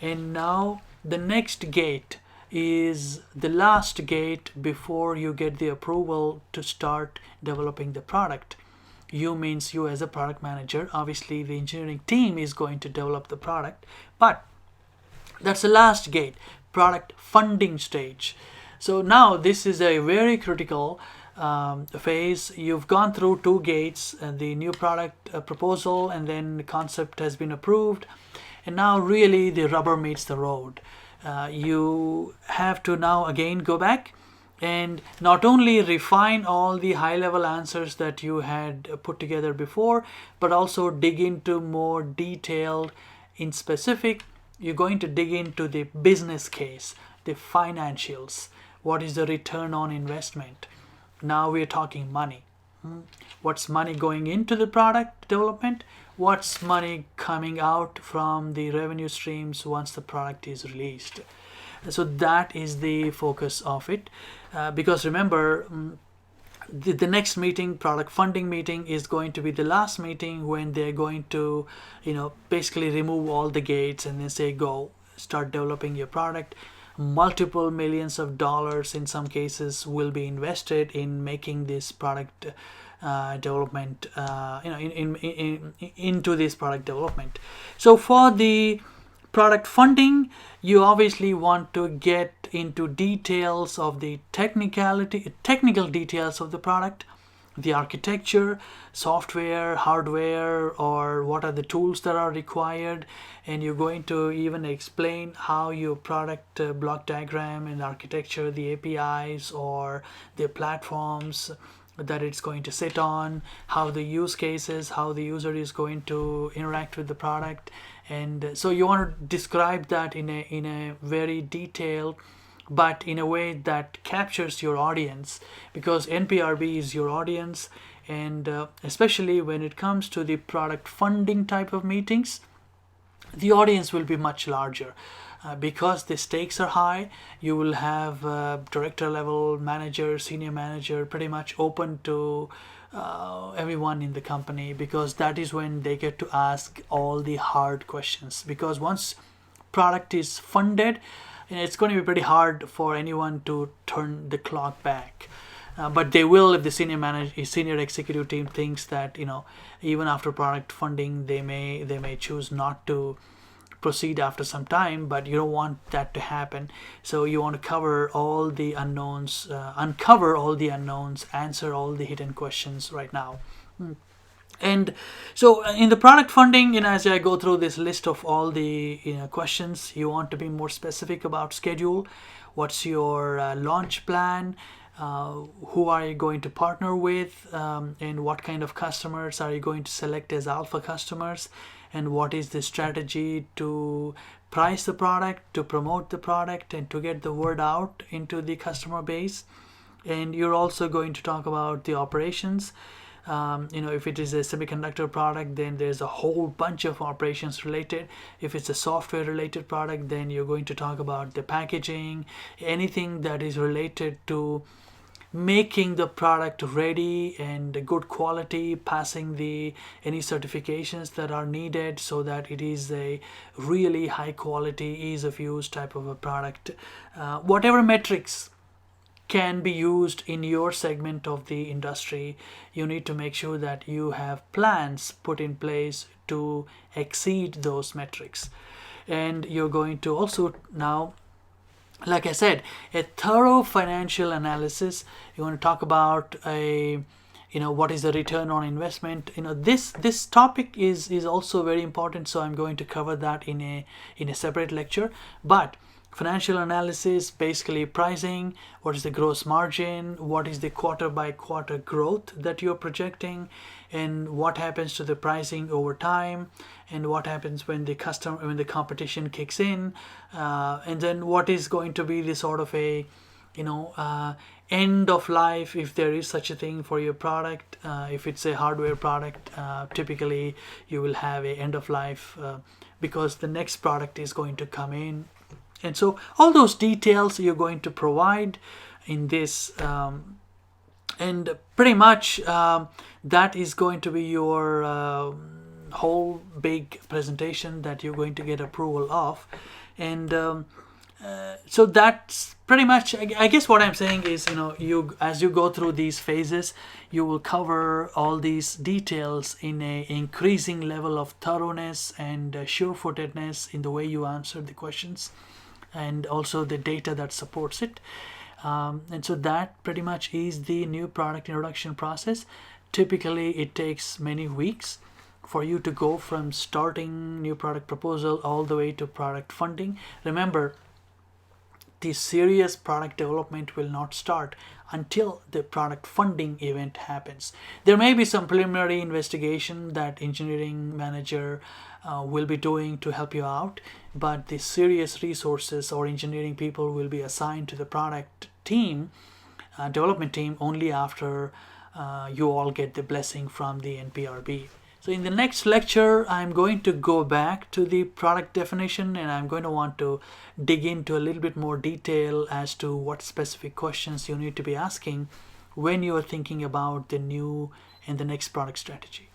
And now the next gate is the last gate before you get the approval to start developing the product. You means you as a product manager. Obviously the engineering team is going to develop the product, but that's the last gate, product funding stage. So now this is a very critical phase. You've gone through two gates, the new product proposal, and then the concept has been approved. And now really the rubber meets the road. You have to now again go back and not only refine all the high level answers that you had put together before, but also dig into more detailed in specific. You're going to dig into the business case, the financials, what is the return on investment. Now we're talking money. What's money going into the product development? What's money coming out from the revenue streams once the product is released? So that is the focus of it. Because remember, the next meeting, product funding meeting, is going to be the last meeting when they're going to, basically remove all the gates and then say, go, start developing your product. Multiple millions of dollars in some cases will be invested in making this product development, into this product development. So for the product funding, you obviously want to get into details of the technical details of the product, the architecture, software, hardware, or what are the tools that are required. And you're going to even explain how your product block diagram and architecture, the APIs or the platforms that it's going to sit on, how the use cases, how the user is going to interact with the product. And so you want to describe that in a very detailed, but in a way that captures your audience, because NPRB is your audience. And especially when it comes to the product funding type of meetings, the audience will be much larger. Because the stakes are high, you will have director level manager, senior manager, pretty much open to everyone in the company, because that is when they get to ask all the hard questions. Because once product is funded, it's going to be pretty hard for anyone to turn the clock back. But they will if the senior executive team thinks that even after product funding they may choose not to proceed after some time, but you don't want that to happen. So you want to cover all the unknowns, uncover all the unknowns, answer all the hidden questions right now. And so in the product funding, as I go through this list of all the questions, you want to be more specific about schedule. What's your launch plan? Who are you going to partner with? And what kind of customers are you going to select as alpha customers? And what is the strategy to price the product, to promote the product, and to get the word out into the customer base? And you're also going to talk about the operations. If it is a semiconductor product, then there's a whole bunch of operations related. If it's a software related product, then you're going to talk about the packaging, anything that is related to making the product ready and good quality, passing any certifications that are needed so that it is a really high quality, ease of use type of a product. Whatever metrics can be used in your segment of the industry, you need to make sure that you have plans put in place to exceed those metrics. And you're going to also now, like I said, a thorough financial analysis. You want to talk about what is the return on investment. This topic is also very important, so I'm going to cover that in a separate lecture. But financial analysis, basically pricing, what is the gross margin, what is the quarter by quarter growth that you're projecting, and what happens to the pricing over time, and what happens when the competition kicks in, and then what is going to be the sort of a end of life, if there is such a thing for your product. If it's a hardware product, typically you will have a end of life because the next product is going to come in. And so all those details you're going to provide in this, and pretty much that is going to be your whole big presentation that you're going to get approval of. And so that's pretty much, I guess what I'm saying is, you as you go through these phases, you will cover all these details in a increasing level of thoroughness and sure-footedness in the way you answer the questions, and also the data that supports it. And so that pretty much is the new product introduction process. Typically it takes many weeks for you to go from starting new product proposal all the way to product funding. Remember, the serious product development will not start until the product funding event happens. There may be some preliminary investigation that engineering manager will be doing to help you out, but the serious resources or engineering people will be assigned to the product team, development team, only after you all get the blessing from the NPRB. So in the next lecture, I'm going to go back to the product definition, and I'm going to want to dig into a little bit more detail as to what specific questions you need to be asking when you are thinking about the new and the next product strategy.